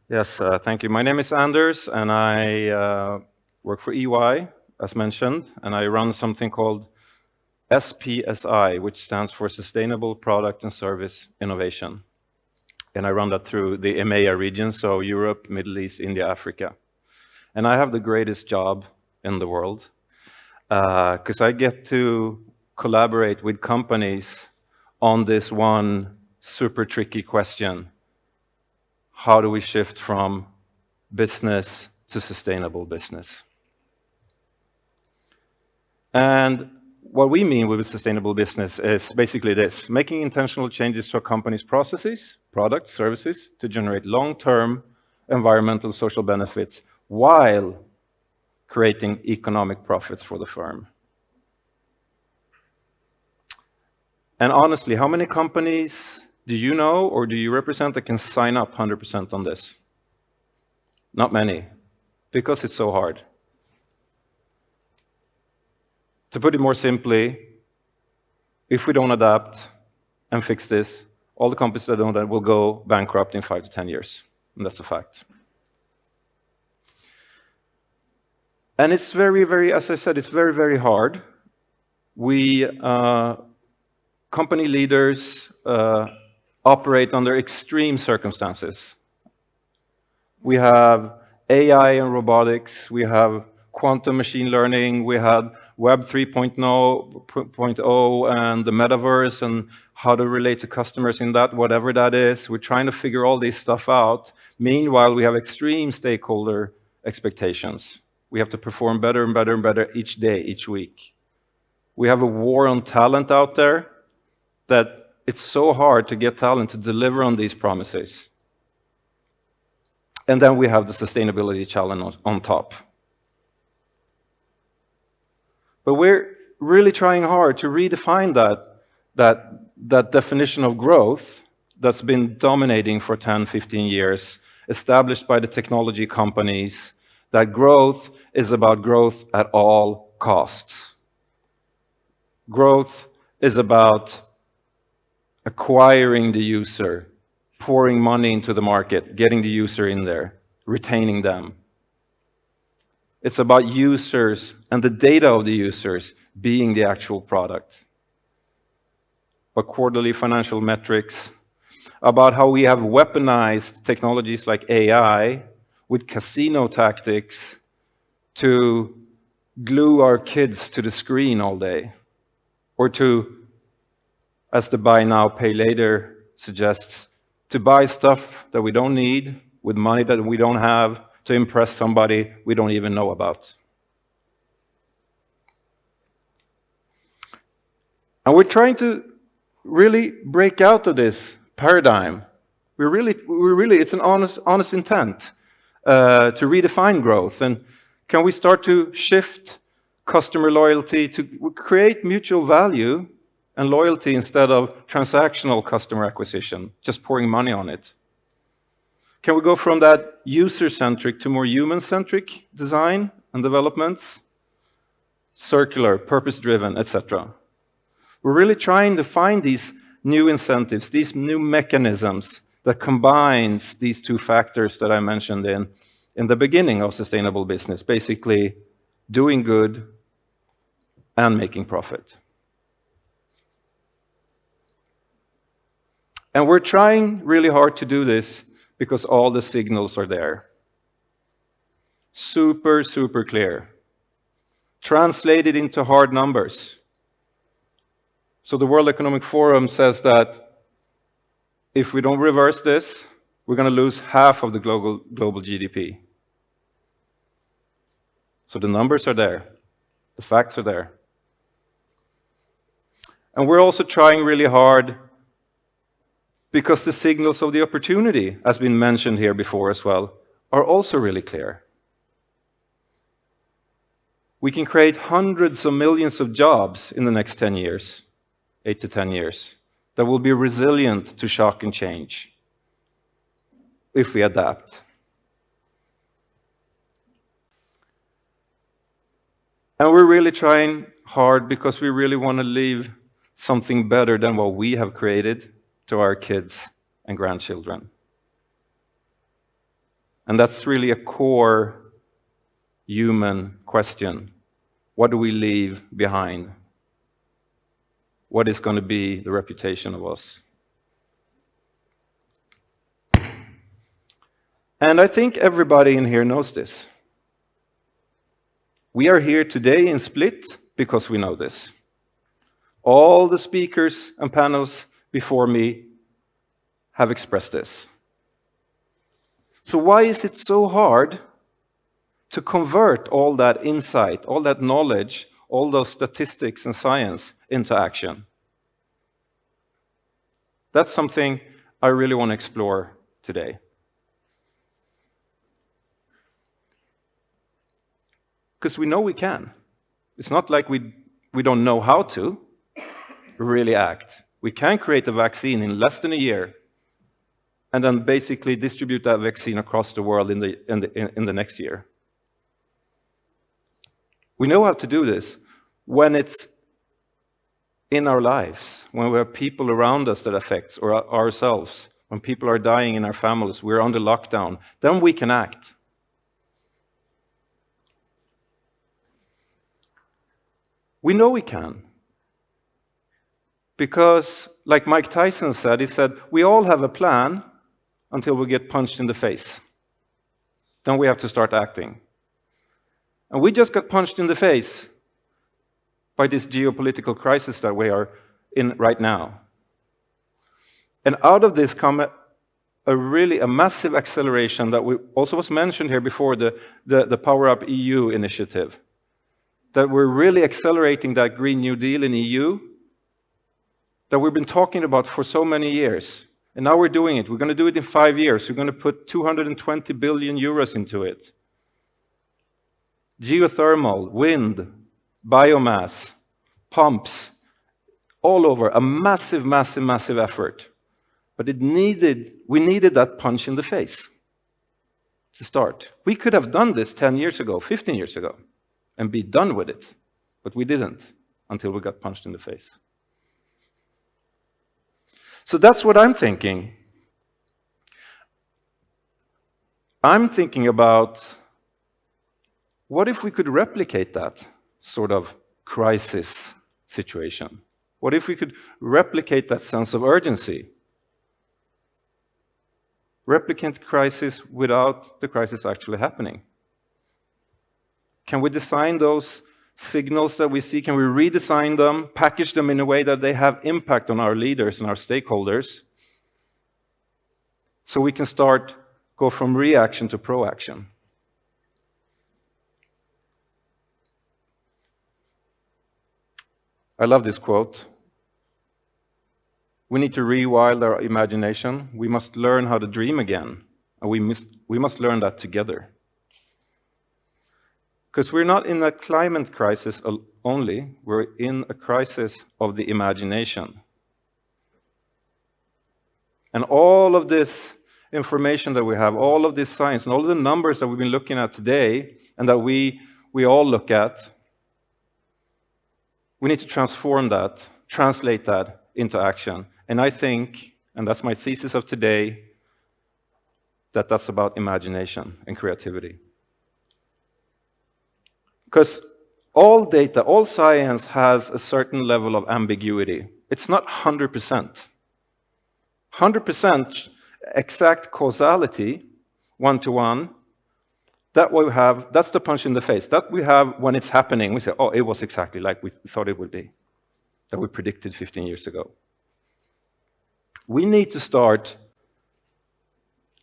Yes, thank you. My name is Anders, and I work for EY, as mentioned, and I run something called SPSI, which stands for Sustainable Product and Service Innovation. And I run that through the EMEA region, so Europe, Middle East, India, Africa. And I have the greatest job in the world because I get to collaborate with companies on this one super tricky question. How do we shift from business to sustainable business? And what we mean with sustainable business is basically this: making intentional changes to a company's processes, products, services to generate long-term environmental social benefits while creating economic profits for the firm. And honestly, how many companies do you know or do you represent that can sign up 100% on this? Not many, because it's so hard. To put it more simply, if we don't adapt and fix this, all the companies that don't adapt will go bankrupt in 5 to 10 years. And that's a fact. And it's very, as I said, it's very hard. We, company leaders, operate under extreme circumstances. We have AI and robotics, we have quantum machine learning, we have Web 3.0 and the metaverse and how to relate to customers in that, whatever that is. We're trying to figure all this stuff out. Meanwhile, we have extreme stakeholder expectations. We have to perform better and better and better each day, each week. We have a war on talent out there that it's so hard to get talent to deliver on these promises. And then we have the sustainability challenge on top. But we're really trying hard to redefine that definition of growth that's been dominating for 10, 15 years, established by the technology companies, that growth is about growth at all costs. Growth is about acquiring the user, pouring money into the market, getting the user in there, retaining them. It's about users and the data of the users being the actual product. About quarterly financial metrics, about how we have weaponized technologies like AI with casino tactics to glue our kids to the screen all day, or to, as the buy now, pay later suggests, to buy stuff that we don't need with money that we don't have to impress somebody we don't even know about. And we're trying to really break out of this paradigm. It's an honest intent to redefine growth. And can we start to shift customer loyalty to create mutual value and loyalty instead of transactional customer acquisition, just pouring money on it? Can we go from that user-centric to more human-centric design and developments? Circular, purpose-driven, etc. We're really trying to find these new incentives, these new mechanisms that combines these two factors that I mentioned in the beginning of sustainable business, basically doing good and making profit. And we're trying really hard to do this because all the signals are there. Super clear. Translated into hard numbers. So the World Economic Forum says that if we don't reverse this, we're going to lose half of the global GDP. So the numbers are there. The facts are there. And we're also trying really hard because the signals of the opportunity, as been mentioned here before as well, are also really clear. We can create hundreds of millions of jobs in the next 10 years, 8 to 10 years, that will be resilient to shock and change if we adapt. And we're really trying hard because we really want to leave something better than what we have created to our kids and grandchildren. And that's really a core human question. What do we leave behind? What is going to be the reputation of us? And I think everybody in here knows this. We are here today in Split because we know this. All the speakers and panels before me have expressed this. So why is it so hard to convert all that insight, all that knowledge, all those statistics and science into action? That's something I really want to explore today. Because we know we can. It's not like we don't know how to really act. We can create a vaccine in less than a year and then basically distribute that vaccine across the world in the next year. We know how to do this when it's in our lives, when we have people around us that affects, or ourselves, when people are dying in our families, we're under lockdown, then we can act. We know we can. Because, like Mike Tyson said, he said, we all have a plan until we get punched in the face. Then we have to start acting. And we just got punched in the face by this geopolitical crisis that we are in right now. And out of this come a massive acceleration that also was mentioned here before, the Power Up EU initiative. That we're really accelerating that Green New Deal in EU that we've been talking about for so many years. And now we're doing it. We're going to do it in 5 years. We're going to put 220 billion euros into it. Geothermal, wind, biomass, pumps, all over. A massive, massive, massive effort. But we needed that punch in the face to start. We could have done this 10 years ago, 15 years ago, and be done with it. But we didn't until we got punched in the face. So that's what I'm thinking. I'm thinking about what if we could replicate that sort of crisis situation? What if we could replicate that sense of urgency? Replicate crisis without the crisis actually happening. Can we design those signals that we see? Can we redesign them, package them in a way that they have impact on our leaders and our stakeholders? So we can go from reaction to proaction. I love this quote. We need to rewild our imagination. We must learn how to dream again. And we must learn that together. Because we're not in a climate crisis only, we're in a crisis of the imagination. And all of this information that we have, all of this science, and all of the numbers that we've been looking at today, and that we all look at, we need to transform that, translate that into action. And I think, and that's my thesis of today, that that's about imagination and creativity. Because all data, all science has a certain level of ambiguity. It's not 100%. 100% exact causality, one-to-one, that's the punch in the face. That we have when it's happening. We say, oh, it was exactly like we thought it would be, that we predicted 15 years ago. We need to start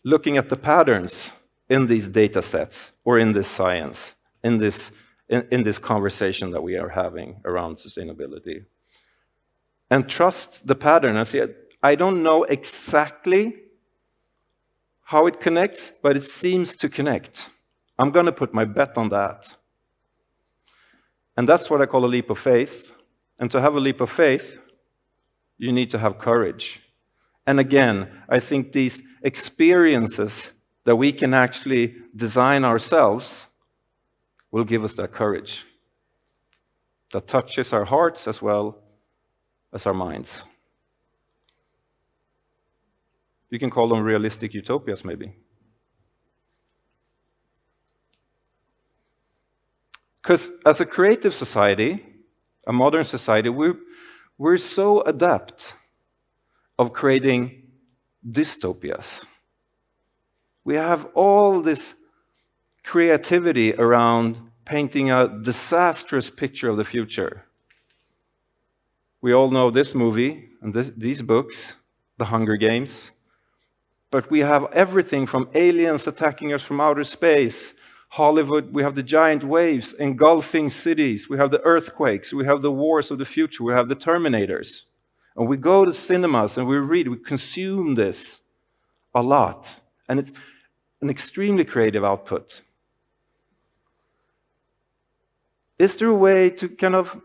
looking at the patterns in these data sets, or in this science, in this conversation that we are having around sustainability. And trust the pattern. And say, I don't know exactly how it connects, but it seems to connect. I'm going to put my bet on that. And that's what I call a leap of faith. And to have a leap of faith, you need to have courage. And again, I think these experiences that we can actually design ourselves will give us that courage that touches our hearts as well as our minds. You can call them realistic utopias, maybe. Because as a creative society, a modern society, we're so adept of creating dystopias. We have all this creativity around painting a disastrous picture of the future. We all know this movie and these books, The Hunger Games, but we have everything from aliens attacking us from outer space, Hollywood, we have the giant waves engulfing cities, we have the earthquakes, we have the wars of the future, we have the Terminators. And we go to cinemas and we consume this a lot. And it's an extremely creative output. Is there a way to kind of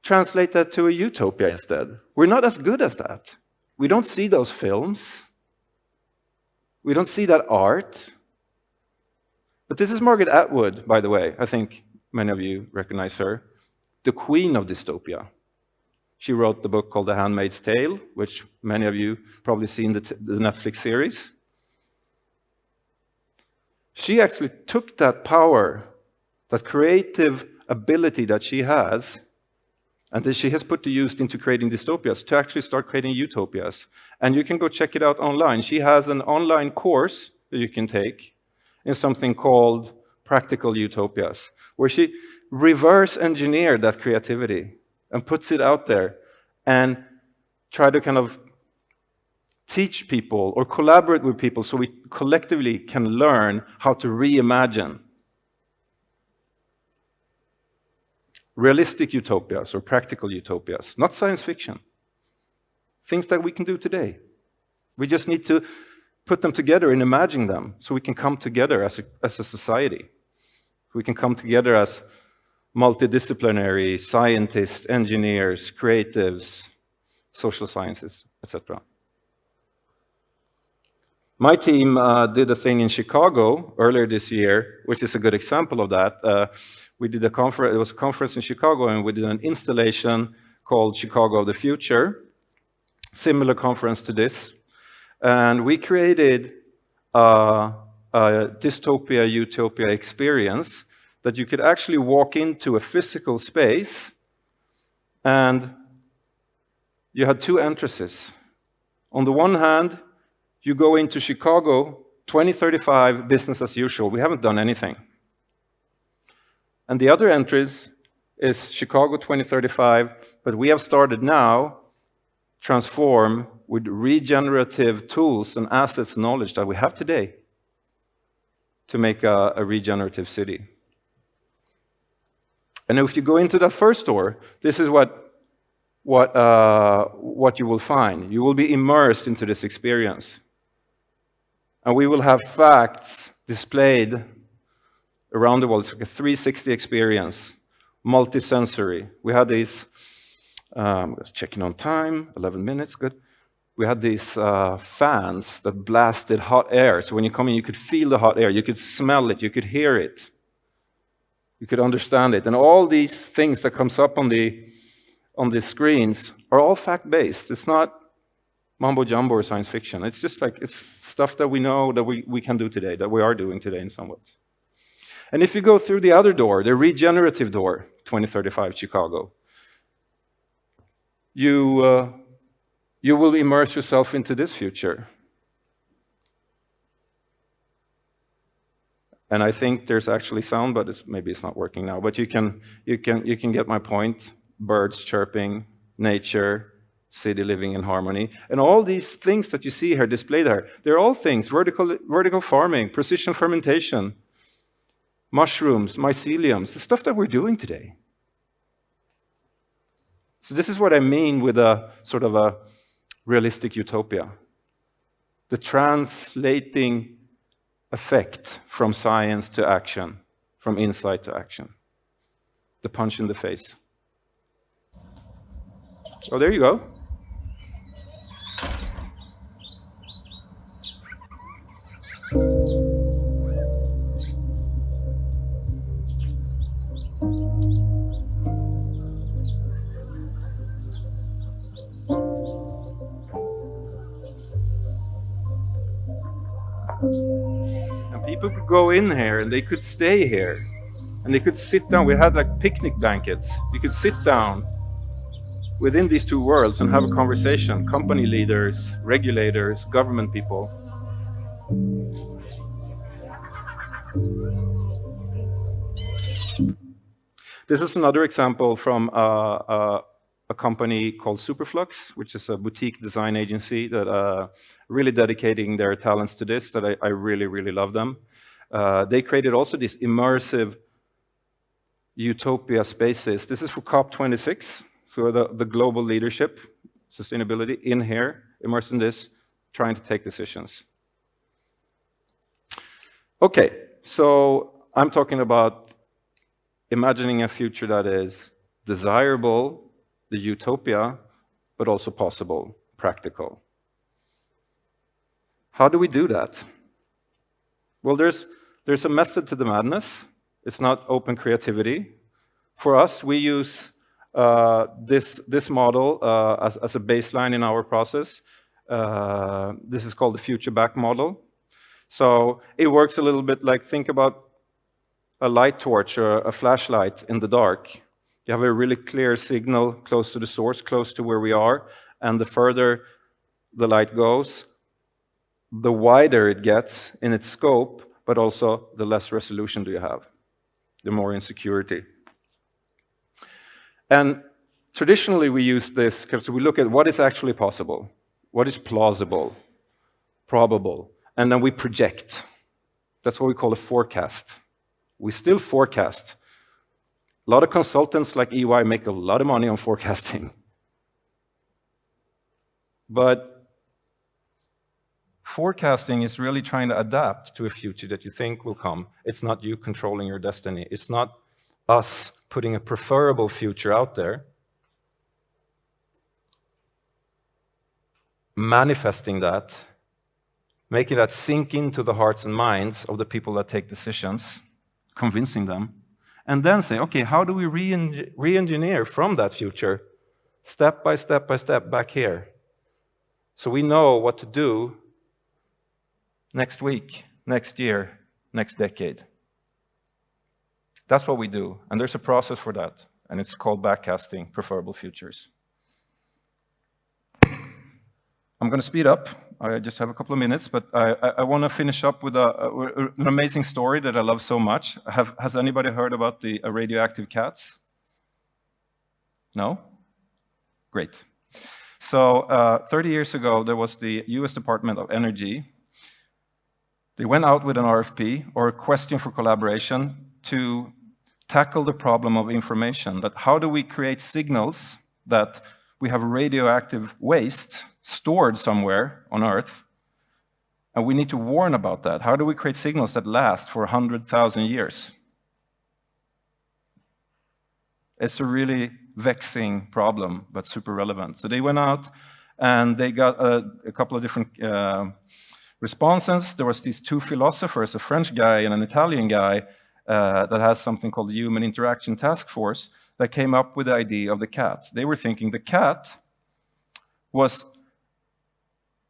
translate that to a utopia instead? We're not as good as that. We don't see those films. We don't see that art. But this is Margaret Atwood, by the way. I think many of you recognize her. The queen of dystopia. She wrote the book called The Handmaid's Tale, which many of you probably seen the Netflix series. She actually took that power, that creative ability that she has, and that she has put to use into creating dystopias to actually start creating utopias. And you can go check it out online. She has an online course that you can take in something called Practical Utopias, where she reverse engineered that creativity and puts it out there and try to kind of teach people or collaborate with people so we collectively can learn how to reimagine realistic utopias or practical utopias, not science fiction. Things that we can do today. We just need to put them together and imagine them so we can come together as a society. We can come together as multidisciplinary scientists, engineers, creatives, social sciences, etc. My team did a thing in Chicago earlier this year, which is a good example of that. We did a conference. It was a conference in Chicago, and we did an installation called Chicago of the Future, similar conference to this. And we created a dystopia-utopia experience that you could actually walk into a physical space, and you had two entrances. On the one hand, you go into Chicago, 2035, business as usual. We haven't done anything. And the other entrance is Chicago 2035, but we have started now transform with regenerative tools and assets and knowledge that we have today to make a regenerative city. And if you go into that first door, this is what you will find. You will be immersed into this experience. And we will have facts displayed around the world. It's like a 360 experience, multi-sensory. We had these, just checking on time, 11 minutes, good. We had these fans that blasted hot air. So when you come in, you could feel the hot air, you could smell it, you could hear it, you could understand it. And all these things that comes up on the screens are all fact-based. It's not mumbo-jumbo or science fiction. It's just like, it's stuff that we know that we can do today, that we are doing today in some ways. And if you go through the other door, the regenerative door, 2035 Chicago, you will immerse yourself into this future. And I think there's actually sound, but maybe it's not working now. But you can get my point. Birds chirping, nature, city living in harmony. And all these things that you see here displayed there, they're all things, vertical farming, precision fermentation, mushrooms, myceliums, the stuff that we're doing today. So this is what I mean with a sort of a realistic utopia. The translating effect from science to action, from insight to action. The punch in the face. Oh, there you go. And people could go in here and they could stay here. And they could sit down. We had like picnic blankets. You could sit down within these two worlds and have a conversation. Company leaders, regulators, government people. This is another example from a company called Superflux, which is a boutique design agency that really dedicating their talents to this, that I really, really love them. They created also these immersive utopia spaces. This is for COP26, so the global leadership, sustainability in here, immersed in this, trying to take decisions. Okay, so I'm talking about imagining a future that is desirable, the utopia, but also possible, practical. How do we do that? Well, there's a method to the madness. It's not open creativity. For us, we use this model as a baseline in our process. This is called the future back model. So it works a little bit like, think about a light torch or a flashlight in the dark. You have a really clear signal close to the source, close to where we are, and the further the light goes, the wider it gets in its scope, but also the less resolution do you have, the more insecurity. And traditionally we use this because we look at what is actually possible, what is plausible, probable, and then we project. That's what we call a forecast. We still forecast. A lot of consultants like EY make a lot of money on forecasting. But forecasting is really trying to adapt to a future that you think will come. It's not you controlling your destiny. It's not us putting a preferable future out there, manifesting that, making that sink into the hearts and minds of the people that take decisions, convincing them, and then say, okay, how do we re-engineer from that future, step by step by step back here, so we know what to do next week, next year, next decade. That's what we do, and there's a process for that, and it's called backcasting preferable futures. I'm going to speed up. I just have a couple of minutes, but I want to finish up with an amazing story that I love so much. Has anybody heard about the radioactive cats? No? Great. So 30 years ago, there was the US Department of Energy. They went out with an RFP, or a question for collaboration, to tackle the problem of information. That how do we create signals that we have radioactive waste stored somewhere on Earth, and we need to warn about that. How do we create signals that last for 100,000 years? It's a really vexing problem, but super relevant. So they went out, and they got a couple of different responses. There was these two philosophers, a French guy and an Italian guy, that has something called the Human Interaction Task Force, that came up with the idea of the cat. They were thinking the cat was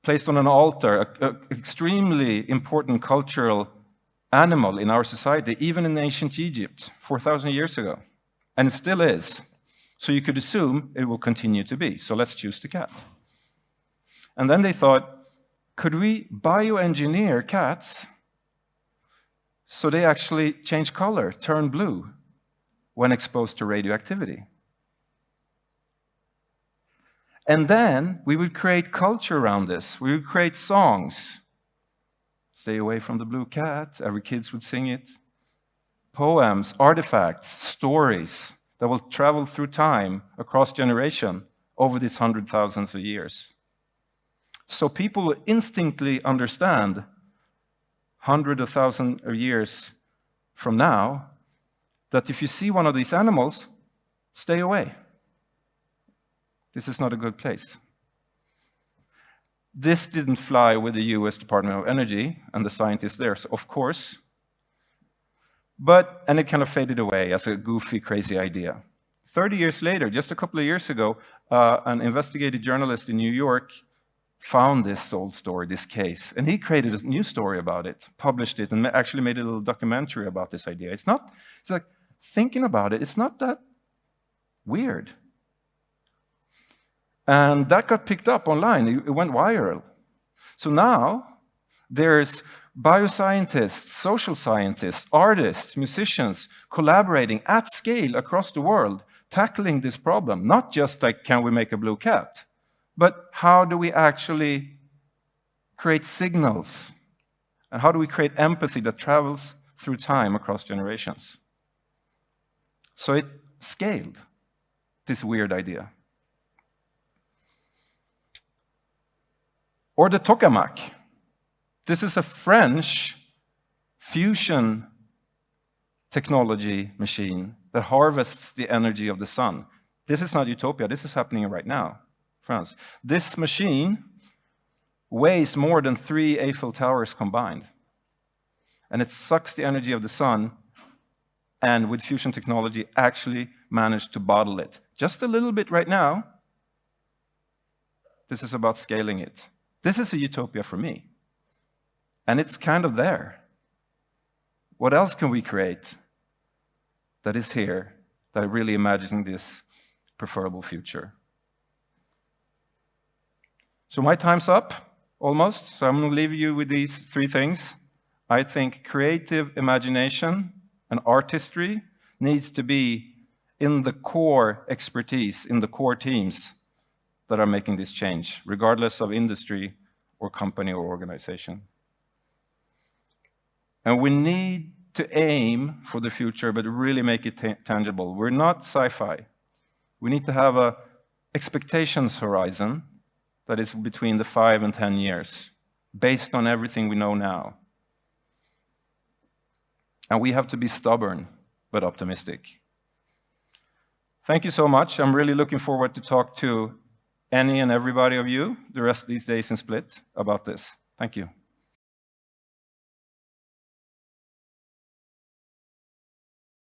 placed on an altar, an extremely important cultural animal in our society, even in ancient Egypt, 4,000 years ago. And it still is. So you could assume it will continue to be. So let's choose the cat. And then they thought, could we bioengineer cats so they actually change color, turn blue, when exposed to radioactivity? And then we would create culture around this. We would create songs. Stay away from the blue cat. Every kid would sing it. Poems, artifacts, stories that will travel through time, across generation, over these 100,000s of years. So people will instinctively understand, hundreds of thousands of years from now, that if you see one of these animals, stay away. This is not a good place. This didn't fly with the US Department of Energy and the scientists there, so of course. And it kind of faded away as a goofy, crazy idea. 30 years later, just a couple of years ago, an investigative journalist in New York found this old story, this case, and he created a new story about it, published it, and actually made a little documentary about this idea. It's like, thinking about it, it's not that weird. And that got picked up online. It went viral. So now there's bioscientists, social scientists, artists, musicians collaborating at scale across the world, tackling this problem. Not just like, can we make a blue cat? But how do we actually create signals? And how do we create empathy that travels through time across generations? So it scaled, this weird idea. Or the tokamak. This is a French fusion technology machine that harvests the energy of the sun. This is not utopia, this is happening right now, France. This machine weighs more than 3 Eiffel Towers combined. And it sucks the energy of the sun, and with fusion technology actually managed to bottle it. Just a little bit right now. This is about scaling it. This is a utopia for me. And it's kind of there. What else can we create that is here, that really imagines this preferable future? So my time's up, almost. So I'm going to leave you with these 3 things. I think creative imagination and artistry needs to be in the core expertise, in the core teams that are making this change, regardless of industry or company or organization. And we need to aim for the future, but really make it tangible. We're not sci-fi. We need to have an expectations horizon that is between the 5 and 10 years, based on everything we know now. And we have to be stubborn, but optimistic. Thank you so much. I'm really looking forward to talk to any and everybody of you the rest of these days in Split about this. Thank you.